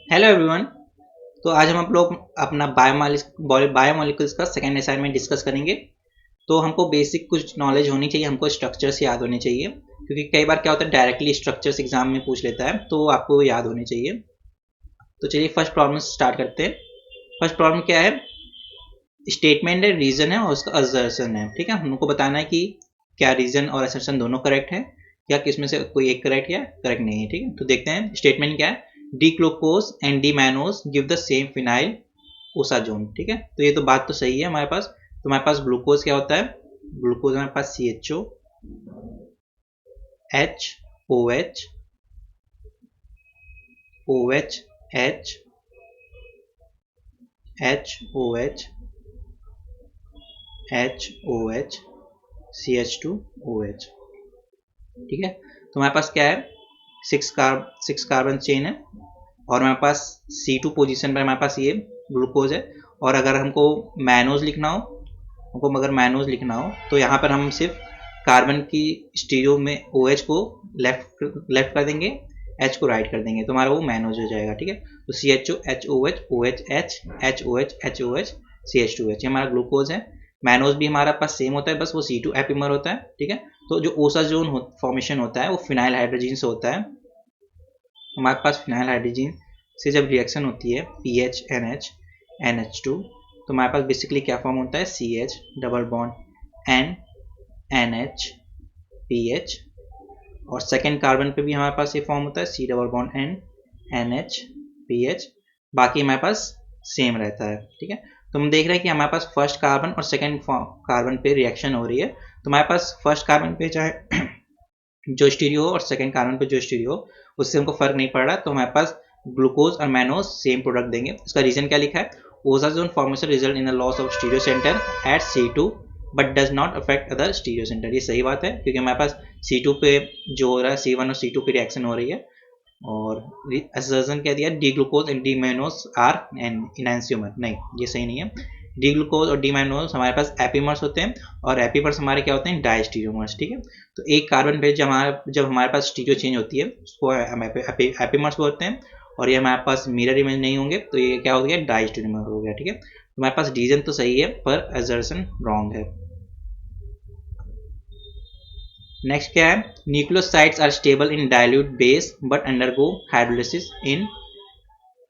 Hello everyone. तो आज हम आप लोग अपना बायोमोलिकुल्स का सेकेंड असाइनमेंट डिस्कस करेंगे। तो हमको बेसिक कुछ नॉलेज होनी चाहिए, हमको स्ट्रक्चर्स याद होने चाहिए, क्योंकि कई बार क्या होता है डायरेक्टली स्ट्रक्चर्स एग्जाम में पूछ लेता है, तो आपको वो याद होने चाहिए। तो चलिए फर्स्ट प्रॉब्लम स्टार्ट करते हैं। फर्स्ट प्रॉब्लम क्या है? स्टेटमेंट है, रीजन है और उसका असर्शन है। ठीक है, हमको बताना है कि क्या रीजन और असर्शन दोनों करेक्ट है या किसमें से कोई एक करेक्ट या करेक्ट नहीं है। ठीक है, तो देखते हैं स्टेटमेंट क्या है। D glucose and D mannose give the same phenyl osazone. ठीक है, तो ये तो बात तो सही है हमारे पास। तो हमारे पास ग्लूकोज क्या होता है? ग्लूकोज हमारे पास CHO HOH OH H HOH HOH CH2OH। ठीक है, तो हमारे पास क्या है? सिक्स कार्बन चेन है और हमारे पास C2 पोजीशन पर हमारे पास ये ग्लूकोज है। और अगर हमको मैनोज लिखना हो, अगर मैनोज लिखना हो तो यहाँ पर हम सिर्फ कार्बन की स्टीरियो में OH को लेफ्ट कर देंगे, H को राइट कर देंगे, तो हमारा वो मैनोज हो जाएगा। ठीक है, तो CHO HOH OH H HOH HOH CH2OH ये हमारा ग्लूकोज है। मैनोज भी हमारा पास सेम होता है, बस वो C2 एपिमर होता है। ठीक है, तो जो ओसाजोन फॉर्मेशन होता है वो फिनाइल हाइड्रोजन से होता है। हमारे पास फिनाइल हाइड्रोजन से जब रिएक्शन होती है PHNH NH2, तो हमारे पास बेसिकली क्या फॉर्म होता है? CH double bond N NH PH। और सेकेंड कार्बन पे भी हमारे पास ये फॉर्म होता है C double bond N NH PH। बाकी हमारे पास सेम रहता है। ठीक है, तो हम देख रहे हैं कि हमारे पास फर्स्ट कार्बन और सेकेंड कार्बन पे रिएक्शन हो रही है। तो हमारे पास फर्स्ट कार्बन पे चाहे जो स्टीरियो हो और सेकेंड कार्बन पे जो स्टीरियो हो, उससे हमको फर्क नहीं पड़ रहा। तो हमारे पास ग्लूकोज और मैनोज सेम प्रोडक्ट देंगे। इसका रीजन क्या लिखा है? Osazone formation result in the loss of stereo centre at C2 but does not affect other stereo centre. ये सही बात है, क्योंकि हमारे पास C2 पे जो हो रहा है C1 और C2 पे रिएक्शन हो रही है। और असर्शन क्या दिया? D glucose and D mannose are enantiomer. नहीं, ये सही नहीं है। डी ग्लूकोज और डी मैनोज हमारे पास एपीमर्स होते हैं और एपीमर्स हमारे क्या होते हैं? डायस्टीरियोमर्स। ठीक है, तो एक कार्बन पे जब हमारे पास स्टीरियो चेंज होती है उसको हम एपीमर्स बोलते हैं। और ये हमारे पास मिरर इमेज नहीं होंगे, तो ये क्या हो गया? डायस्टीरियोमर हो गया। ठीक है, तो हमारे पास रीजन तो सही है पर असर्शन रॉन्ग है। नेक्स्ट क्या है? Nucleosides are stable in dilute base but undergo hydrolysis in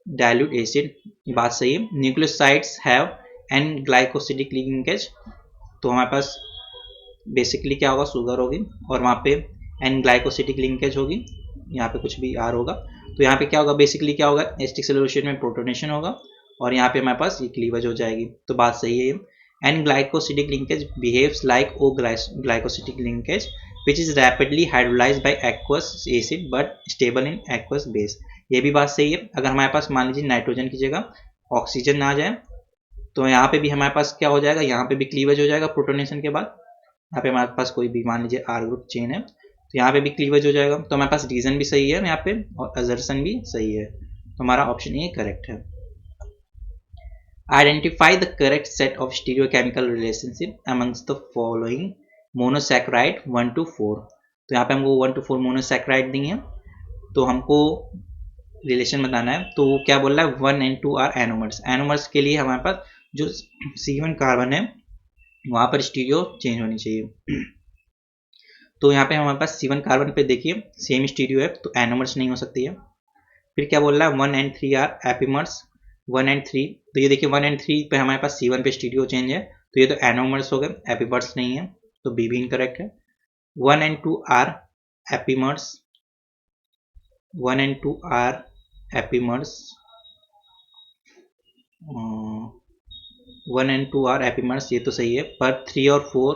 dilute acid. बात सही है। Nucleosides have N glycosidic linkage. तो हमारे पास बेसिकली क्या होगा? शुगर होगी और वहाँ पे एन ग्लाइकोसिडिक लिंकेज होगी, यहाँ पे कुछ भी आर होगा। तो यहाँ पे क्या होगा? बेसिकली क्या होगा? एस्टिक सेलुलोशन में प्रोटोनेशन होगा और यहाँ पे हमारे पास ये क्लीवेज हो जाएगी। तो बात सही है। N glycosidic linkage behaves like O glycosidic linkage which is rapidly hydrolyzed by aqueous acid but stable in aqueous base। ये भी बात सही है। अगर हमारे पास मान लीजिए नाइट्रोजन की जगह ऑक्सीजन ना आ जाए, तो यहाँ पे भी हमारे पास क्या हो जाएगा? यहाँ पे भी क्लीवेज हो जाएगा प्रोटोनेशन के बाद। यहाँ पे हमारे पास कोई भी मान लीजिए R ग्रुप चेन है, तो यहाँ पे भी क्लीवेज हो जाएगा। तो हमारे पास रीजन भी सही है यहाँ पे और असर्शन भी सही है, तो हमारा ऑप्शन ए करेक्ट है। Identify the correct set of stereochemical relationship amongst the following monosaccharide 1 to 4। तो यहाँ पे हमको 1 to 4 मोनोसैक्राइड दी है, तो हमको रिलेशन बताना है। तो क्या बोल रहा है? 1 and 2 आर एनोमर्स। एनोमर्स के लिए हमारे पास जो C1 कार्बन है वहाँ पर स्टीरियो चेंज होनी चाहिए। तो यहाँ पे हमारे पास C1 कार्बन पे देखिए सेम स्टीरियो है, तो एनोमर्स नहीं हो सकती है। फिर क्या बोल रहा है? 1 and 3 आर एपिमर्स। 1 and 3, तो ये देखिए 1 and 3 पे हमारे पास C1 पे स्टीरियो चेंज है, तो ये तो एनोमर्स हो गए, एपिमर्स नहीं है, तो बी भी इनकरेक्ट है। 1 and 2 are epimers. 1 and 2 are epimers. 1 and 2 are epimers, ये तो सही है, पर 3 और 4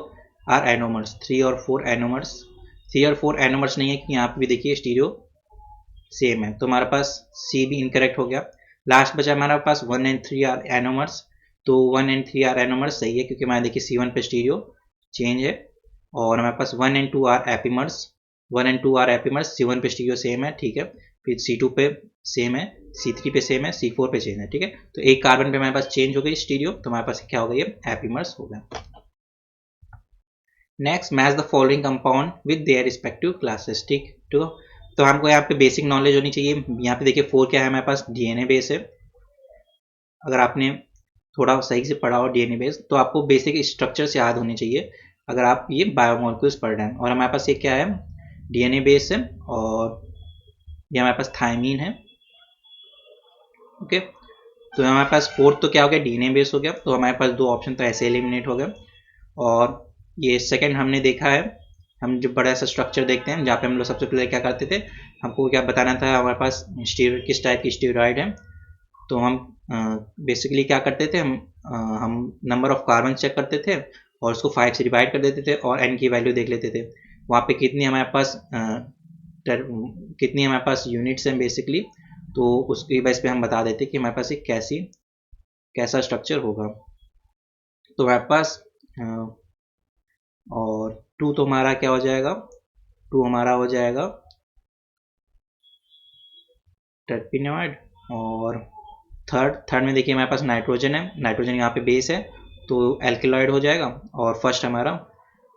आर एनोमर्स। 3 और 4 एनोमर्स। 3 और 4 एनोमर्स नहीं है, कि यहाँ पे भी देखिए स्टीरियो सेम है, तो हमारे पास सी भी इनकरेक्ट हो गया। लास्ट बचा हमारे पास 1 and 3 आर एनोमर्स। तो 1 and 3 आर एनोमर्स सही है, क्योंकि हमारे देखिए C1 पे स्टीरियो चेंज है। और हमारे पास 1 and 2 are epimers. 1 and 2 are epimers, C1 पे स्टीरियो सेम है, ठीक है। फिर C2 पे सेम है, C3 पे सेम है, C4 पे चेंज है, ठीक है। तो एक कार्बन पे हमारे पास चेंज हो गई स्टीरियो, तो हमारे पास क्या हो गई? एपिमर्स हो गया। Next, match the following compound with their respective classes. ठीक, तो तो हमको यहाँ पे बेसिक नॉलेज होनी चाहिए। यहाँ पे देखिए 4 क्या है हमारे पास, डीएनए बेस है। अगर आपने थोड़ा सही से पढ़ा हो डीएनए बेस तो आपको बेसिक स्ट्रक्चर्स याद होने चाहिए अगर आप ये बायोमोलिक्यूल्स पढ़ रहे हैं। और हमारे पास ये क्या है, डीएनए बेस है, और ये हमारे पास थायमीन है। ओके, तो हमारे पास फोर्थ तो क्या हो गया, डीएनए बेस हो गया। तो हमारे पास 2 ऑप्शन तो ऐसे एलिमिनेट हो गए। और ये सेकंड हमने देखा है, हम जो बड़ा सा स्ट्रक्चर देखते हैं जहाँ पे हम लोग सबसे पहले क्या करते थे, हमको क्या बताना था हमारे पास स्टीरॉयड किस टाइप की स्टीरॉयड है। तो हम बेसिकली क्या करते थे, हम नंबर ऑफ कार्बन चेक करते थे और उसको 5 से डिवाइड कर देते थे और एन की वैल्यू देख लेते थे वहाँ पे कितनी हमारे पास यूनिट्स हैं बेसिकली। तो उसकी बेस पे हम बता देते कि हमारे पास एक कैसा स्ट्रक्चर होगा। तो हमारे पास और 2 तो हमारा क्या हो जाएगा, 2 हमारा हो जाएगा टर्पिनॉइड। और थर्ड में देखिए हमारे पास नाइट्रोजन है, नाइट्रोजन यहाँ पे बेस है तो एल्किलॉइड हो जाएगा। और फर्स्ट हमारा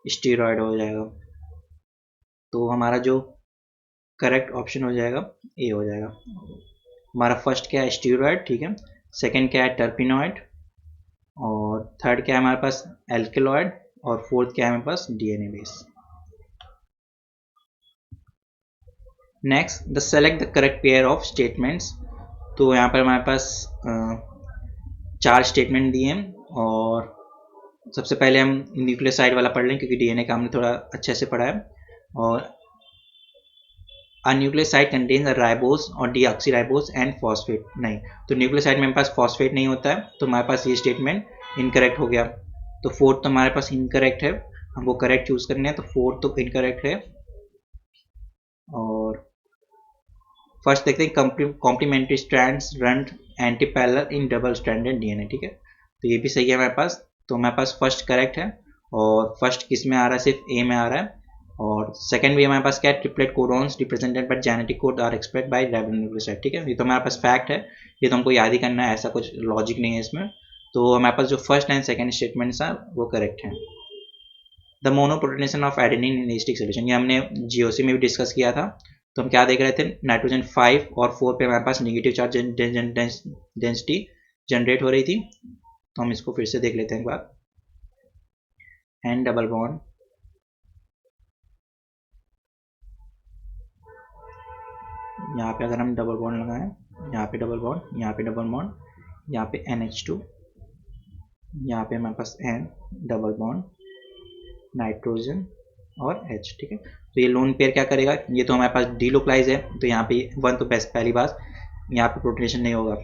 स्टीरॉयड हो जाएगा। तो हमारा जो करेक्ट ऑप्शन हो जाएगा ए हो जाएगा। हमारा फर्स्ट क्या है, स्टीरॉयड, ठीक है। सेकंड क्या है, टर्पिनॉइड। और थर्ड क्या है हमारे पास, एल्किलॉइड। और फोर्थ क्या है हमारे पास, DNA base. Next, the select the correct pair of statements. तो यहाँ पर हमारे पास 4 स्टेटमेंट दिए हैं। और सबसे पहले हम न्यूक्लियोसाइड वाला पढ़ लें क्योंकि डीएनए का हमने थोड़ा अच्छे से पढ़ा है। और अ न्यूक्लियोसाइड कंटेन्स अ राइबोस और डीऑक्सीराइबोस एंड फॉस्फेट। नहीं, तो न्यूक्लियोसाइड में हमारे पास फॉस्फेट नहीं होता है, तो हमारे पास ये स्टेटमेंट इनकरेक्ट हो गया। तो फोर्थ तो हमारे पास इनकरेक्ट है, हमको करेक्ट चूज करना है, तो फोर्थ तो इनकरेक्ट है। और फर्स्ट देखते हैं, complementary strands run anti parallel in double stranded DNA, ठीक है। तो ये भी सही है हमारे पास। तो हमारे पास फर्स्ट करेक्ट है। और फर्स्ट किस में आ रहा है, सिर्फ ए में आ रहा है। और सेकंड भी हमारे पास क्या है, triplet codons represented by genetic code are expressed by ribonucleoside, ठीक है। ये तो हमारे पास फैक्ट है, ये तो हमको याद ही करना है, ऐसा कुछ लॉजिक नहीं है इसमें। तो हमारे पास जो फर्स्ट एंड सेकंड स्टेटमेंट्स हैं वो करेक्ट हैं। The monoprotonation of adenine in acetic solution, ये हमने जीओसी में भी डिस्कस किया था। तो हम क्या देख रहे थे, नाइट्रोजन 5 और 4 पे हमारे पास नेगेटिव चार्ज डेंसिटी जनरेट हो रही थी। तो हम इसको फिर से देख लेते हैं एक बार। एंड डबल बॉन्ड, यहाँ पे अगर हम डबल बॉन्ड लगाएं, यहाँ पे डबल बॉन्ड, यहाँ पे डबल बॉन्ड, यहाँ पे NH2, यहाँ पे हमारे पास N डबल बॉन्ड नाइट्रोजन और H, ठीक है। तो ये लोन पेयर क्या करेगा, ये तो हमारे पास डीलोकलाइज है, तो यहाँ पे 1 तो बेस्ट पहली बात, यहाँ पे प्रोटोनेशन नहीं होगा।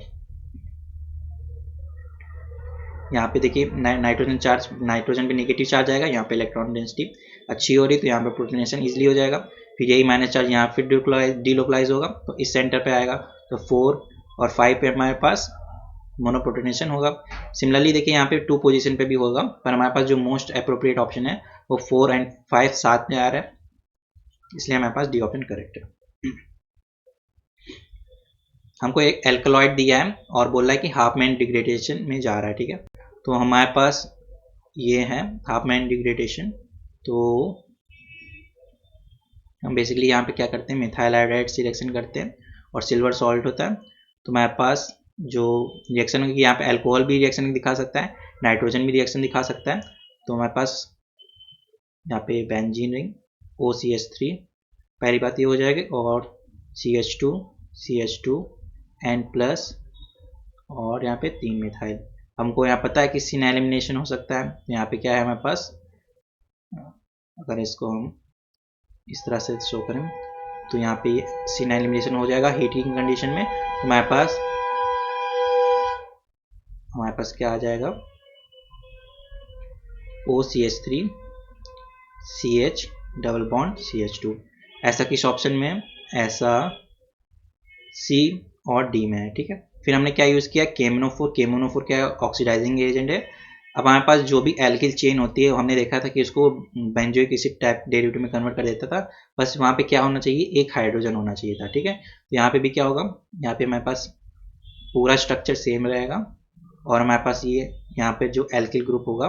यहाँ पे देखिए नाइट्रोजन पे नेगेटिव चार्ज आएगा, यहाँ पे इलेक्ट्रॉन डेंसिटी अच्छी हो रही, तो यहाँ पे प्रोटोनेशन इजीली हो जाएगा। फिर यही माइनस चार्ज यहाँ फिर डीलोकलाइज होगा, तो इस सेंटर पे आएगा। तो 4 और 5 पे हमारे पास मोनोप्रोटोनेशन होगा। सिमिलरली देखिए यहाँ पे 2 पोजीशन पे भी होगा, पर हमारे पास जो मोस्ट अप्रोप्रिएट ऑप्शन है वो 4 एंड 5 साथ में आ रहा है, इसलिए हमारे पास डी ऑप्शन करेक्ट है। हमको एक एल्कलॉइड दिया है और बोल रहा है कि हाफ मैन डिग्रेडेशन में जा रहा है, ठीक है। तो हमारे पास ये है हाफ मैन डिग्रेडेशन। तो हम बेसिकली यहाँ पे क्या करते हैं, मिथाइल आयोडाइड से रिएक्शन करते हैं और सिल्वर सॉल्ट होता है। तो हमारे पास जो रिएक्शन होगी, यहाँ पे अल्कोहल भी रिएक्शन दिखा सकता है, नाइट्रोजन भी रिएक्शन दिखा सकता है। तो हमारे पास यहाँ पे बेंजीन रिंग OCH3 पहली बात ये हो जाएगी, और CH2 N प्लस, और यहाँ पे 3 मिथाइल। हमको यहाँ पता है कि सिन एलिमिनेशन हो सकता है। यहाँ पे क्या है हमारे पास, अगर इसको हम इस तरह से शो करें तो यहाँ पे सिन एलिमिनेशन हो जाएगा हीटिंग कंडीशन में। तो हमारे पास क्या आ जाएगा, OCH3 CH double bond CH2। ऐसा किस ऑप्शन में है, ऐसा C और D में है, ठीक है। फिर हमने क्या यूज़ किया, केमोनोफोर क्या ऑक्सीडाइजिंग एजेंट है। अब हमारे पास जो भी एल्किल चेन होती है हमने देखा था कि उसको बेंजोइक एसिड टाइप डेरिवेटिव में कन्वर्ट कर देता था, बस वहाँ पे क्या होना चाहिए, एक हाइड्रोजन होना चाहिए था, ठीक है। तो यहाँ पे भी क्या होगा, यहाँ पे हमारे पास पूरा स्ट्रक्चर सेम रहेगा और हमारे पास ये यहाँ पे जो एल्किल ग्रुप होगा,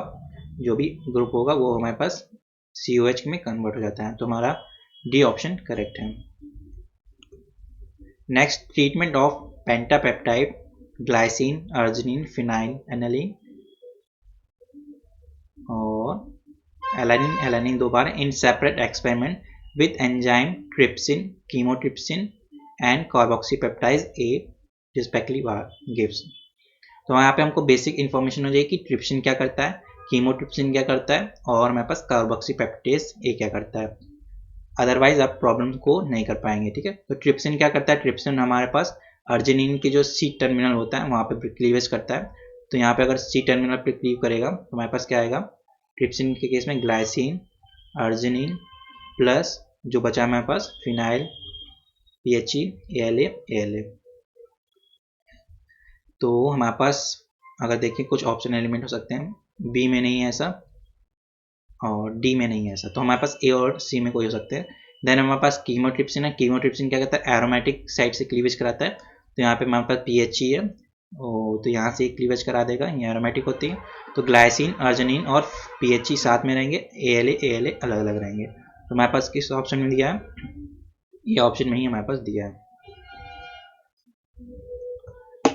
जो भी ग्रुप होगा वो हमारे पास COH में कन्वर्ट हो जाता है। तो हमारा डी ऑप्शन करेक्ट है। Next treatment of pentapeptide glycine arginine phenylalanine और एलानिन 2 बार in separate experiment with enzyme trypsin chymotrypsin and carboxypeptidase A respectively gives. तो यहाँ पे हमको बेसिक इन्फॉर्मेशन हो जाएगी कि ट्रिप्सिन क्या करता है, कीमोट्रिप्सिन क्या करता है और हमारे पास कार्बोक्सीपेप्टाइज ए क्या करता है। अदरवाइज आप प्रॉब्लम को नहीं कर पाएंगे, ठीक है। तो ट्रिप्सिन क्या करता है, ट्रिप्सिन हमारे पास अर्जिनिन की जो सी टर्मिनल होता है वहाँ पे क्लीवेज करता है। तो यहाँ पे अगर सी टर्मिनल पे क्लीव करेगा तो हमारे पास क्या आएगा, ट्रिप्सिन के केस में ग्लाइसिन अर्जिनिन प्लस जो बचा हमारे पास फिनाइल PHE ALA ALA। तो हमारे पास अगर देखें कुछ ऑप्शन एलिमेंट हो सकते हैं, बी में नहीं है ऐसा और डी में नहीं है ऐसा, तो हमारे पास ए और सी में कोई हो सकते हैं। देन हमारे पास कीमोट्रिप्सिन है, कीमोट्रिप्सिन क्या करता है, एरोमेटिक साइड से क्लीवेज कराता है। तो यहाँ पे हमारे पास PHE है तो यहाँ से क्लीवेज करा देगा, ये एरोमेटिक होती है। तो ग्लाइसिन अर्जिनिन और PHE साथ में रहेंगे, ALA ALA अलग अलग रहेंगे। तो हमारे पास किस ऑप्शन में दिया है, ये ऑप्शन में ही हमारे पास दिया है।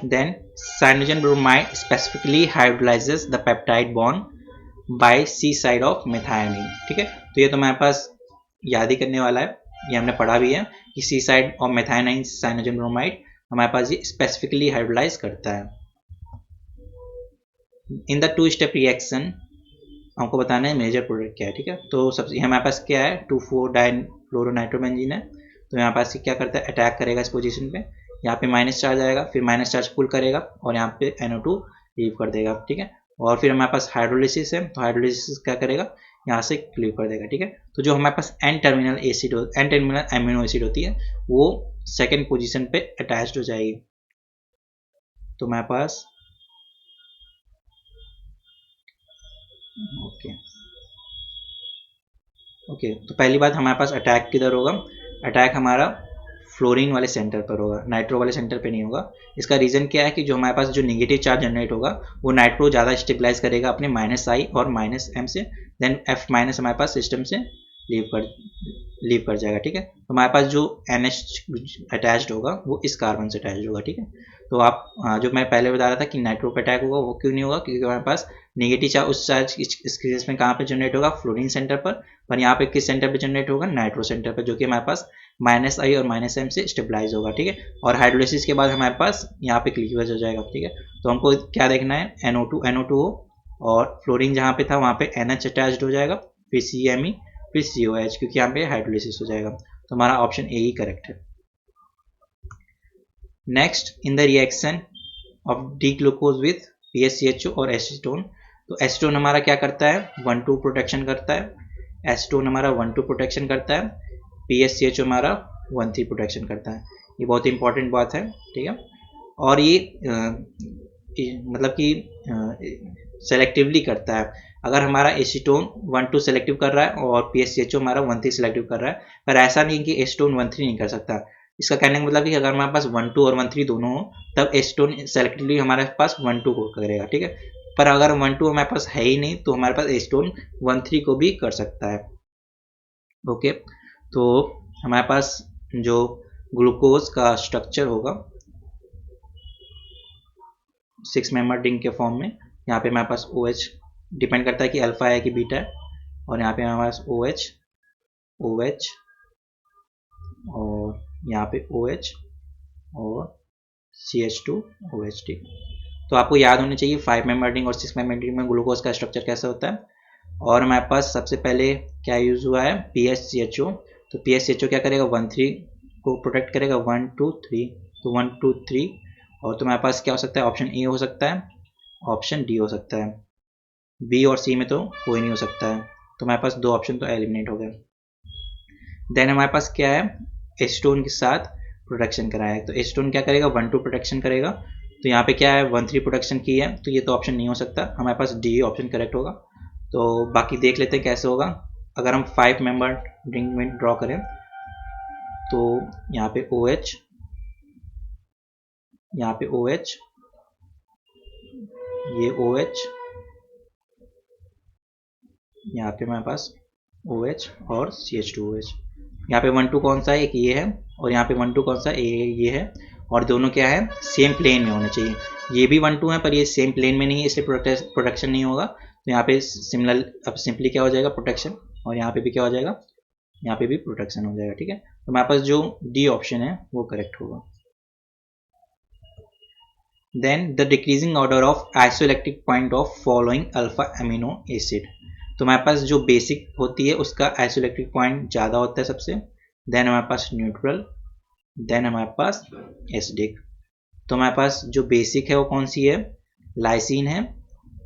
Then cyanogen bromide specifically hydrolyzes the peptide bond by C side of methionine, ठीक है। तो ये तो हमारे पास याद ही करने वाला है, ये हमने पढ़ा भी है कि C side of methionine cyanogen bromide हमारे पास ये स्पेसिफिकली हाइड्रोलाइज करता है। इन द 2 स्टेप रिएक्शन हमको बताना है मेजर प्रोडक्ट क्या है, ठीक है। तो सबसे हमारे पास क्या है, 2,4-डाइफ्लोरोनाइट्रोबेंजीन है। तो यहाँ पास क्या करता है, अटैक करेगा इस पोजीशन पे, यहाँ पे माइनस चार्ज आएगा, फिर माइनस चार्ज पुल करेगा और यहाँ पे NO2 लीव कर देगा, ठीक है। और फिर हमारे पास हाइड्रोलिसिस है, तो हाइड्रोलिसिस क्या करेगा, यहाँ से लीव कर देगा, ठीक है। तो जो हमारे पास एन टर्मिनल एमिनो एसिड होती है वो सेकेंड पोजिशन पे अटैच्ड हो जाएगी। तो हमारे पास ओके तो पहली बात हमारे पास अटैक किधर होगा, अटैक हमारा फ्लोरीन वाले सेंटर पर होगा, नाइट्रो वाले सेंटर पे नहीं होगा। इसका रीजन क्या है कि जो हमारे पास जो नेगेटिव चार्ज जनरेट होगा वो नाइट्रो ज़्यादा स्टेबलाइज करेगा अपने -I और -M से, देन F- हमारे पास सिस्टम से लीव कर जाएगा, ठीक है। तो हमारे पास जो NH अटैच्ड होगा वो इस कार्बन से अटैच्ड होगा, ठीक है। तो आप जो मैं पहले बता रहा था कि नाइट्रो पे अटैक होगा वो क्यों नहीं होगा, क्योंकि हमारे पास नेगेटिव चार्ज उस चार्ज इस केस में कहाँ पे जनरेट होगा, फ्लोरीन सेंटर पर यहाँ पे किस सेंटर पे जनरेट होगा, नाइट्रो सेंटर पर, जो कि हमारे पास -I और -M से स्टेबलाइज होगा, ठीक है। और हाइड्रोलिसिस के बाद हमारे पास यहाँ पे क्लीवेज हो जाएगा, ठीक है। तो हमको क्या देखना है, NO2 हो और फ्लोरीन जहाँ पे था वहाँ पे NH अटैच्ड हो जाएगा, फिर CMe फिर COH, क्योंकि यहाँ पे हाइड्रोलिसिस हो जाएगा। तो हमारा ऑप्शन ए ही करेक्ट है। Next, in the reaction of D glucose with PSCHO और एसीटोन, तो एसीटोन हमारा क्या करता है, 1,2 प्रोटेक्शन करता है, एसीटोन हमारा 1,2 प्रोटेक्शन करता है, PSCHO हमारा 1,3 प्रोटेक्शन करता है। ये बहुत ही इंपॉर्टेंट बात है, ठीक है। और ये मतलब कि सेलेक्टिवली करता है। अगर हमारा एसीटोन 1,2 सेलेक्टिव कर रहा है और PSCHO हमारा 1,3 सेलेक्टिव कर रहा है, पर ऐसा नहीं कि एसीटोन 1,3 नहीं कर सकता। इसका कहने का मतलब कि अगर हमारे पास 1,2 और 1,3 दोनों हो तब एसीटोन सेलेक्टिवली हमारे पास 1,2 को करेगा, ठीक है। पर अगर 1,2 हमारे पास है ही नहीं तो हमारे पास एसीटोन 1,3 को भी कर सकता है, ओके। तो हमारे पास जो ग्लूकोज का स्ट्रक्चर होगा 6 मेंबर रिंग के फॉर्म में, यहाँ पे हमारे पास OH डिपेंड करता है कि अल्फा है कि बीटा है, और यहाँ पे हमारे पास OH और यहाँ पे OH और CH2OH, ठीक। तो आपको याद होनी चाहिए 5 मेंबर रिंग और 6 मेंबर रिंग में ग्लूकोज का स्ट्रक्चर कैसा होता है। और हमारे पास सबसे पहले क्या यूज हुआ है, PSCHO। तो PSCHO क्या करेगा, 1,3 को प्रोटेक्ट करेगा, 1 2 3, तो 1 2 3। और तो हमारे पास क्या हो सकता है, ऑप्शन ए हो सकता है, ऑप्शन डी हो सकता है, बी और सी में तो कोई नहीं हो सकता है। तो हमारे पास 2 ऑप्शन तो एलिमिनेट हो गए। देन हमारे पास क्या है, एसीटोन के साथ प्रोटेक्शन कराया है। तो एसीटोन क्या करेगा, 1,2 प्रोटेक्शन करेगा। तो यहाँ पे क्या है, 1,3 प्रोटेक्शन की है, तो ये तो ऑप्शन नहीं हो सकता, हमारे पास डी ऑप्शन करेक्ट होगा। तो बाकी देख लेते हैं कैसे होगा। अगर हम 5 मेंबर रिंग में ड्रॉ करें तो यहाँ पे OH, यहाँ पे OH, ये OH, यहाँ पे हमारे पास OH और CH2OH। यहाँ पे 1 2 कौन सा है, एक ये है और यहाँ पे 1 2 कौन सा ये है, और दोनों क्या है सेम प्लेन में होने चाहिए। ये भी 1 2 है पर ये सेम प्लेन में नहीं है, इसलिए प्रोटेक्शन नहीं होगा। तो यहाँ पे सिमिलर अब सिंपली क्या हो जाएगा प्रोटेक्शन, और यहाँ पे भी क्या हो जाएगा, यहाँ पे भी प्रोटेक्शन हो जाएगा। ठीक है, तो हमारे पास जो डी ऑप्शन है वो करेक्ट होगा। Then the decreasing order of isoelectric point of following alpha amino acid. तो हमारे पास जो बेसिक होती है उसका आइसोइलेक्ट्रिक पॉइंट ज़्यादा होता है सबसे, देन हमारे पास न्यूट्रल, देन हमारे पास एसिडिक। तो हमारे पास जो बेसिक है वो कौन सी है, लाइसिन है,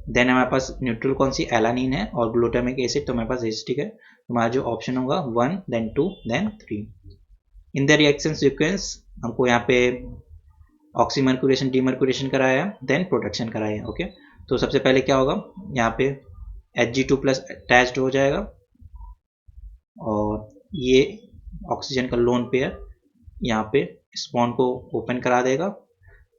देन हमारे पास न्यूट्रल कौन सी, एलानिन है, और ग्लूटामिक एसिड तो हमारे पास एसिडिक है। तो हमारा जो ऑप्शन होगा 1 then 2 then 3। In the reaction sequence हमको यहाँ पे ऑक्सीमर्क्यूरेशन डीमर्क्यूरेशन कराया, देन प्रोटेक्शन कराया। ओके, तो सबसे पहले क्या होगा, यहाँ पे Hg2+ अटैच्ड हो जाएगा और ये ऑक्सीजन का लोन पेयर यहाँ पे स्पॉन को ओपन करा देगा।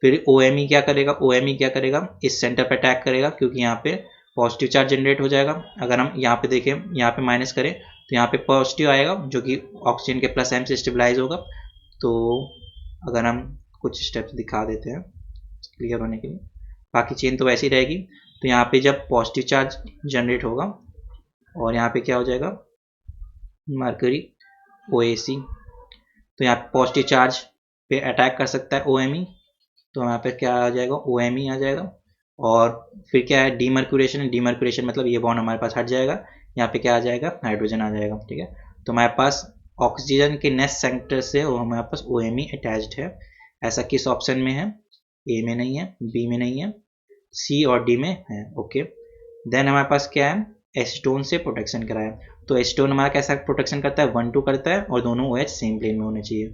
फिर OMe क्या करेगा, OMe क्या करेगा, इस सेंटर पर अटैक करेगा क्योंकि यहाँ पे पॉजिटिव चार्ज जनरेट हो जाएगा। अगर हम यहाँ पे देखें, यहाँ पे माइनस करें तो यहाँ पे पॉजिटिव आएगा जो कि ऑक्सीजन के +m से स्टेबलाइज होगा। तो अगर हम कुछ स्टेप्स दिखा देते हैं क्लियर होने के लिए, बाकी चेन तो वैसी रहेगी। तो यहाँ पे जब पॉजिटिव चार्ज जनरेट होगा और यहाँ पे क्या हो जाएगा मरकरी OAC, तो यहाँ पे पॉजिटिव चार्ज पे अटैक कर सकता है OMe, तो यहाँ पे क्या आ जाएगा OMe आ जाएगा। और फिर क्या है डीमर्क्यूरेशन, डीमर्क्यूरेशन मतलब ये बॉन्ड हमारे पास हट जाएगा, यहाँ पे क्या आ जाएगा हाइड्रोजन आ जाएगा। ठीक है, तो हमारे पास ऑक्सीजन के नेक्स्ट सेंटर से वो हमारे पास OMe अटैच्ड है। ऐसा किस ऑप्शन में है, ए में नहीं है, बी में नहीं है, सी और डी में है। ओके, देन हमारे पास क्या है एसीटोन से प्रोटेक्शन कराया। तो एसीटोन हमारा कैसा प्रोटेक्शन करता है, 1 2 करता है और दोनों OH सेम प्लेन में होने चाहिए।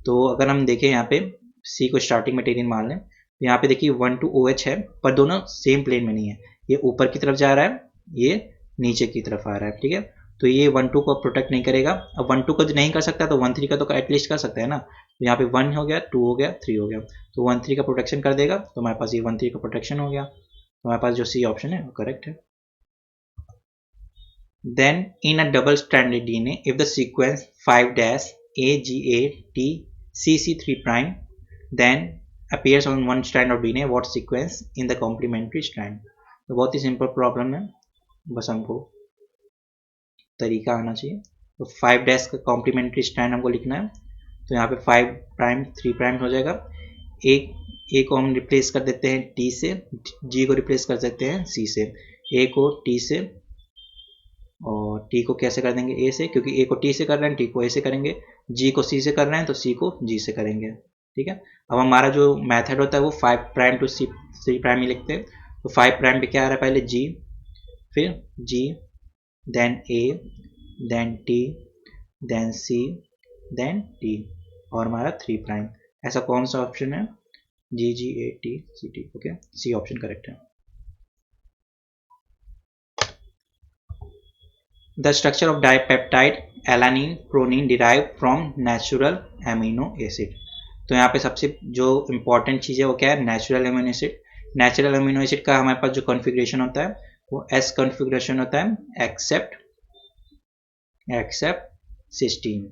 तो अगर हम देखें यहाँ पे सी को स्टार्टिंग मटेरियल मान लें, तो यहाँ पे देखिए 1 2 OH है पर दोनों सेम प्लेन में नहीं है, ये ऊपर की तरफ जा रहा है, ये नीचे की तरफ आ रहा है। ठीक है, तो ये 1 2 को प्रोटेक्ट नहीं करेगा। अब 1 2 को नहीं कर सकता तो 1 3 का तो एटलीस्ट कर सकता है ना। तो यहाँ पे 1 हो गया, 2 हो गया, 3 हो गया, तो 1 3 का प्रोटेक्शन कर देगा। तो हमारे पास ये 1 3 का प्रोटेक्शन हो गया। तो हमारे पास जो सी ऑप्शन है वो करेक्ट है। Then in a double stranded DNA if the sequence 5-AGATCC3' then appears on one strand of DNA, what sequence in the complementary strand? तो बहुत ही सिंपल प्रॉब्लम है, बस हमको तरीका आना चाहिए। तो 5' का कॉम्प्लीमेंट्री स्ट्रैंड हमको लिखना है। तो यहाँ पे 5' 3' हो जाएगा। ए को हम रिप्लेस कर देते हैं टी से, जी को रिप्लेस कर सकते हैं सी से, ए को टी से और टी को कैसे कर देंगे ए से, क्योंकि ए को टी से कर रहे हैं टी को ए से करेंगे, जी को सी से कर रहे हैं तो सी को जी से करेंगे। ठीक है, अब हमारा जो मेथड होता है वो 5' to 3' ही लिखते हैं। तो 5' पे क्या आ रहा है, पहले जी, फिर G, then A, then T, then C, then T, और हमारा 3'। ऐसा कौन सा ऑप्शन है, G G A T C T. Okay, C option correct है। The structure of dipeptide alanine proline derived from natural amino acid। तो यहाँ पे सबसे जो इम्पोर्टेंट चीज़ है वो क्या है, natural amino acid. Natural amino acid का हमारे पास जो कॉन्फ़िगरेशन होता है वो एस कॉन्फ़िगरेशन होता है, एक्सेप्ट सिस्टीन।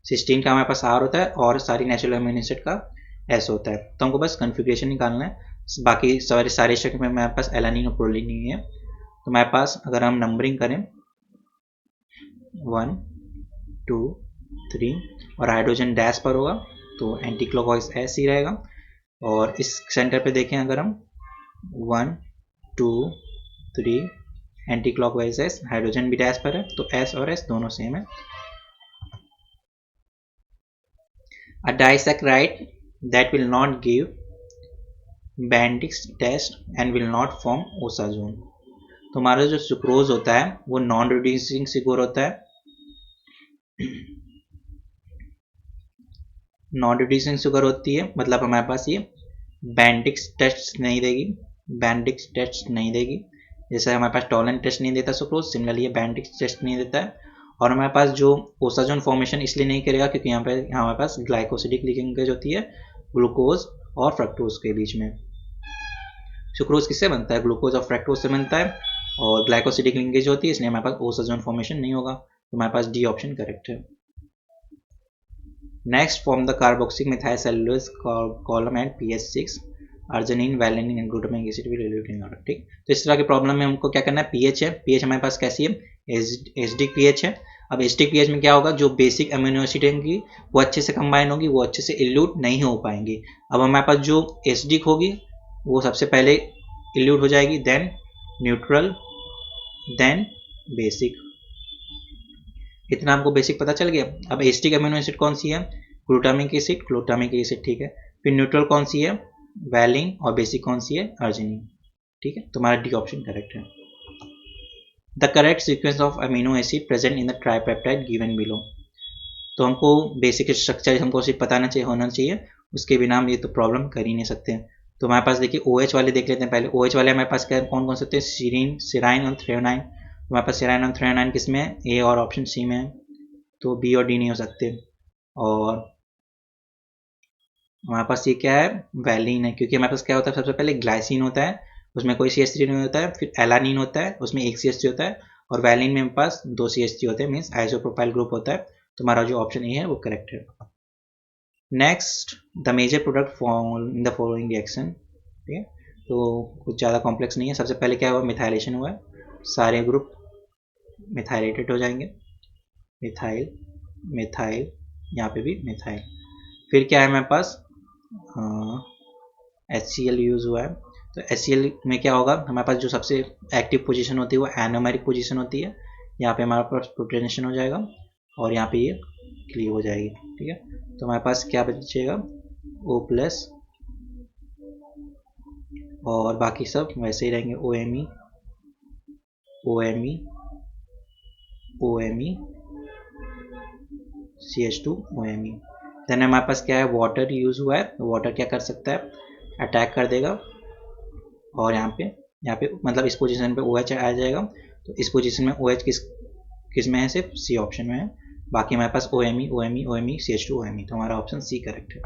सिस्टीन का हमारे पास आर होता है और सारी नेचुरल अमीनो एसिड का एस होता है। तो हमको बस कॉन्फ़िगरेशन निकालना है, बाकी सारे स्ट्रक्चर में हमारे पास एलानिन और प्रोलिन नहीं है। तो हमारे पास अगर हम नंबरिंग करें 1 2 3 और हाइड्रोजन डैश पर होगा तो एंटी क्लॉकवाइज एस ही रहेगा। और इस सेंटर पे देखें अगर हम 1 2 3 एंटी क्लॉकवाइज एस, हाइड्रोजन भी डैश पर है तो एस और एस दोनों सेम है। A disaccharide that will not give Bendix test and will not form osazone. तो हमारा जो सुक्रोज होता है वो नॉन रिड्यूसिंग सुगर होता है, नॉन रिड्यूसिंग शुगर होती है, मतलब हमारे पास ये बैंडिक्स टेस्ट नहीं देगी, बैंडिक्स टेस्ट नहीं देगी। जैसे हमारे पास टॉलेंट टेस्ट नहीं देता सुक्रोज, सिमिलरली ये बैंडिक्स टेस्ट नहीं देता है। और हमारे पास जो ओसाजोन फॉर्मेशन इसलिए नहीं करेगा क्योंकि यहाँ पे हमारे पास ग्लाइकोसिडिक लिंकेज होती है ग्लूकोज और फ्रक्टोज के बीच में। सुक्रोज किससे बनता है, ग्लूकोज और फ्रक्टोज से बनता है, और ग्लाइकोसिडिक लिंकेज होती है, इसलिए हमारे पास ओसाजोन फॉर्मेशन नहीं होगा। तो हमारे पास डी ऑप्शन करेक्ट है। Next form the carboxylic methyl cellulose column and pH 6 arginine valine and glutamic acid will relate in order. ठीक, तो इस तरह के प्रॉब्लम में हमको क्या करना है, पीएच है, पीएच हमारे पास कैसी है, एसिडिक पीएच है। अब एसिडिक पीएच में क्या होगा, जो बेसिक अमीनो एसिड होंगी वो अच्छे से कंबाइन होगी, वो अच्छे से इल्यूट नहीं हो पाएंगी। अब हमारे पास जो एसिडिक होगी वो सबसे पहले इल्यूट हो जाएगी, देन न्यूट्रल, देन बेसिक। इतना हमको बेसिक पता चल गया। अब एसिडिक अमीनो एसिड कौन सी है, ग्लूटामिक एसिड, ग्लूटामिक एसिड, ठीक है। फिर न्यूट्रल कौन सी है, वैलिन, और बेसिक कौन सी है, अर्जिनिन। ठीक है, तुम्हारा डी ऑप्शन करेक्ट है। The correct sequence of amino acid present in the tripeptide given below. तो हमको बेसिक स्ट्रक्चर हमको सिर्फ बताना चाहिए, होना चाहिए, उसके बिना हम ये तो प्रॉब्लम कर ही नहीं सकते। तो हमारे पास देखिए OH वाले देख लेते हैं पहले। OH वाले हमारे पास क्या कौन कौन से होते हैं, सीरीन, सिराइन और थ्रेओनाइन। हमारे पास सिराइन और थ्रेओनाइन किस में है, ए और ऑप्शन सी में है, तो बी और डी नहीं हो सकते। और हमारे पास ये क्या है, वैलिन है, क्योंकि हमारे पास क्या होता है, सबसे पहले ग्लाइसिन होता है, उसमें कोई CH3 नहीं होता है, फिर एलानिन होता है, उसमें एक CH3 होता है, और वैलिन में हमारे पास 2 CH3 होते हैं, मीन्स आइसोप्रोपाइल ग्रुप होता है। तो हमारा जो ऑप्शन ए है वो करेक्ट है। Next, the major product in the following reaction. ठीक है, तो कुछ ज़्यादा कॉम्प्लेक्स नहीं है। सबसे पहले क्या हुआ, मिथाइलेशन हुआ है, सारे ग्रुप मिथाइलेटेड हो जाएंगे, मिथाइल, मिथाइल, यहाँ पे भी मिथाइल। फिर क्या है हमारे पास, HCl यूज़ हुआ है। तो HCl में क्या होगा, हमारे पास जो सबसे एक्टिव पोजीशन होती है वो एनोमेरिक पोजीशन होती है। यहाँ पे हमारे पास प्रोटोनेशन हो जाएगा और यहाँ पे ये क्लियर हो जाएगी। ठीक है, तो हमारे पास क्या बचेगा, O+, और बाकी सब वैसे ही रहेंगे, OMe, OMe, OMe, CH2, OMe। Then हमारे पास क्या है, वाटर यूज़ हुआ है। वाटर क्या कर सकता है, अटैक कर देगा, और यहाँ पे मतलब इस पोजीशन पे OH आ जाएगा। तो इस पोजीशन में OH किस में है, सिर्फ सी ऑप्शन में है। बाकी हमारे पास OMe, OMe, OMe, CH2, OMe, तो हमारा ऑप्शन सी करेक्ट है।